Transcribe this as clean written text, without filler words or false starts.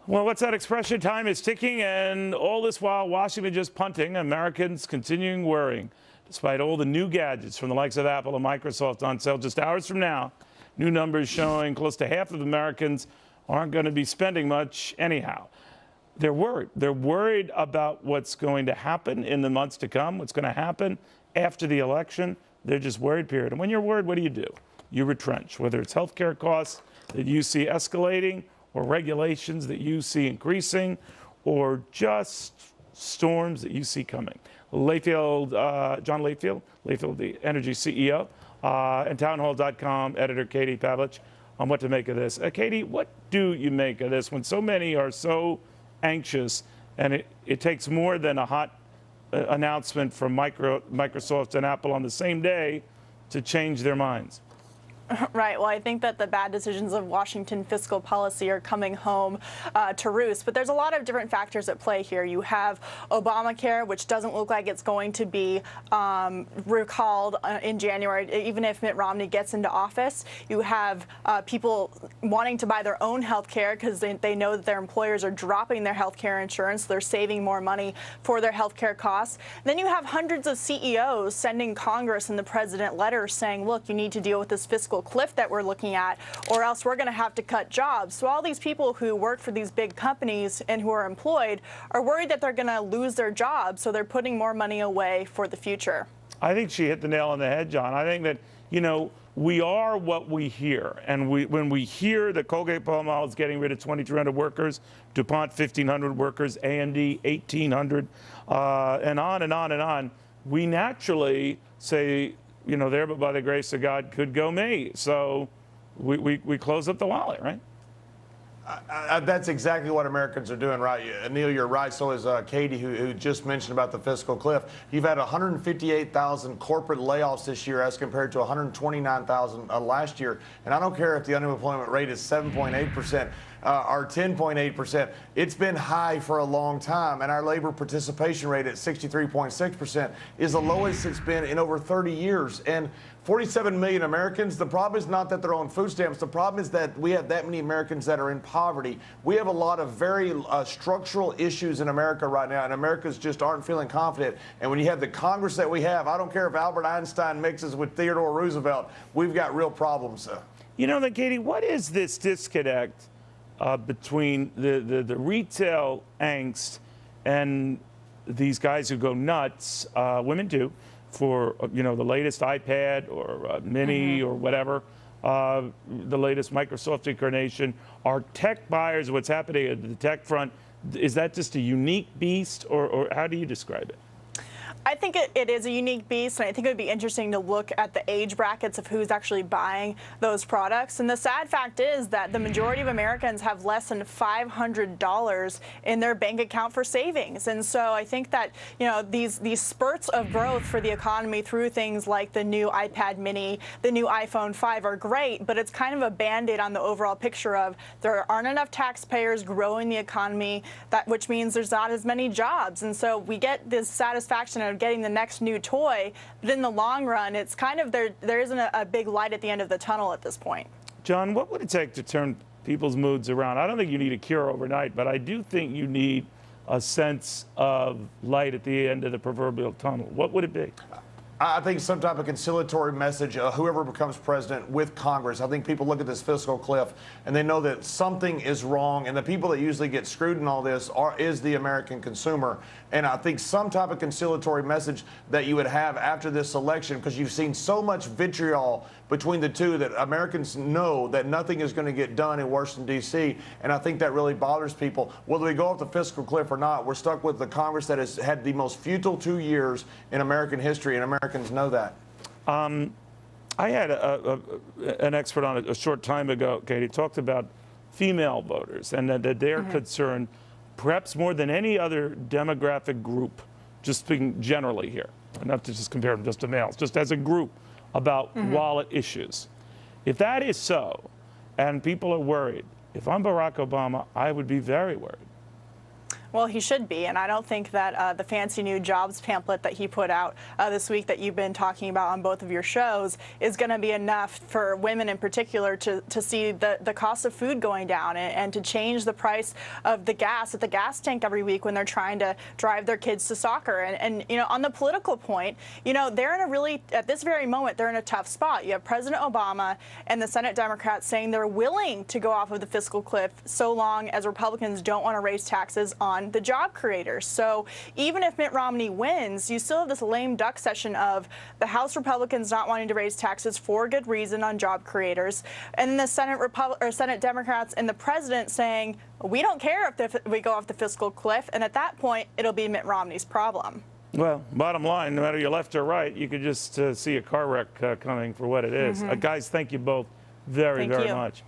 Well, what's that expression? Time is ticking, and all this while, Washington just punting, Americans continuing worrying. Despite all the new gadgets from the likes of Apple and Microsoft on sale just hours from now, new numbers showing close to half of Americans aren't going to be spending much anyhow. They're worried. They're worried about what's going to happen in the months to come, what's going to happen after the election. They're just worried, period. And when you're worried, what do? You retrench, whether it's healthcare costs that you see escalating, or regulations that you see increasing, or just storms that you see coming. John Layfield, the Energy CEO, and townhall.com editor Katie Pavlich on what to make of this. Katie, what do you make of this when so many are so anxious, and it takes more than a hot announcement from Microsoft and Apple on the same day to change their minds? Right. Well, I think that the bad decisions of Washington fiscal policy are coming home to roost. But there's a lot of different factors at play here. You have Obamacare, which doesn't look like it's going to be recalled in January, even if Mitt Romney gets into office. You have people wanting to buy their own health care because they know that their employers are dropping their health care insurance. They're saving more money for their health care costs. And then you have hundreds of CEOs sending Congress and the president letters saying, look, you need to deal with this fiscal cliff that we're looking at, or else we're going to have to cut jobs. So all these people who work for these big companies and who are employed are worried that they're going to lose their jobs, so they're putting more money away for the future. I think she hit the nail on the head, John. I think that, we are what we hear. And when we hear that Colgate-Palmolive is getting rid of 2,300 workers, DuPont 1,500 workers, AMD 1,800, and on and on and on, we naturally say, there, but by the grace of God, could go me. So we close up the wallet, right? That's exactly what Americans are doing, right? Neil, you're right. So is Katie, who just mentioned about the fiscal cliff. You've had 158,000 corporate layoffs this year as compared to 129,000 last year. And I don't care if the unemployment rate is 7.8%. Or 10.8%. It's been high for a long time, and our labor participation rate at 63.6% is the lowest it's been in over 30 years. And 47 million Americans, the problem is not that they're on food stamps. The problem is that we have that many Americans that are in poverty. We have a lot of very structural issues in America right now, and Americans just aren't feeling confident. And when you have the Congress that we have, I don't care if Albert Einstein mixes with Theodore Roosevelt, we've got real problems. Then, Katie, what is this disconnect between the retail angst and these guys who go nuts, women too, for the latest iPad or Mini or whatever, the latest Microsoft incarnation? Are tech buyers, what's happening at the tech front, is that just a unique beast, or how do you describe it? I think it is a unique beast, and I think it would be interesting to look at the age brackets of who's actually buying those products. And the sad fact is that the majority of Americans have less than $500 in their bank account for savings. And so I think that, these spurts of growth for the economy through things like the new iPad mini, the new iPhone 5 are great, but it's kind of a Band-Aid on the overall picture of there aren't enough taxpayers growing the economy, which means there's not as many jobs. And so we get this satisfaction of getting the next new toy, but in the long run, it's kind of there isn't a big light at the end of the tunnel at this point. John, what would it take to turn people's moods around? I don't think you need a cure overnight, but I do think you need a sense of light at the end of the proverbial tunnel. What would it be? I think some type of conciliatory message, whoever becomes president with Congress. I think people look at this fiscal cliff and they know that something is wrong, and the people that usually get screwed in all this is the American consumer. And I think some type of conciliatory message that you would have after this election, because you've seen so much vitriol between the two that Americans know that nothing is going to get done in Washington, D.C., and I think that really bothers people. Whether we go off the fiscal cliff or not, we're stuck with the Congress that has had the most futile 2 years in American history, and Americans know that. I had an expert on it a short time ago, Katie, talked about female voters and that they're concerned, perhaps more than any other demographic group, just speaking generally here, not to just compare them just to males, just as a group, about wallet issues. If that is so, and people are worried, if I'm Barack Obama, I would be very worried. Well, he should be, and I don't think that the fancy new jobs pamphlet that he put out this week that you've been talking about on both of your shows is going to be enough for women in particular to see the cost of food going down and to change the price of the gas at the gas tank every week when they're trying to drive their kids to soccer. And you know, on the political point, you know, they're in a really, at this very moment, they're in a tough spot. You have President Obama and the Senate Democrats saying they're willing to go off of the fiscal cliff so long as Republicans don't want to raise taxes on the job creators. So even if Mitt Romney wins, you still have this lame duck session of the House Republicans not wanting to raise taxes for good reason on job creators, and the Senate Democrats and the president saying, we don't care if we go off the fiscal cliff, and at that point, it'll be Mitt Romney's problem. Well, bottom line, no matter you're left or right, you could just see a car wreck coming for what it is. Guys, thank you both very much.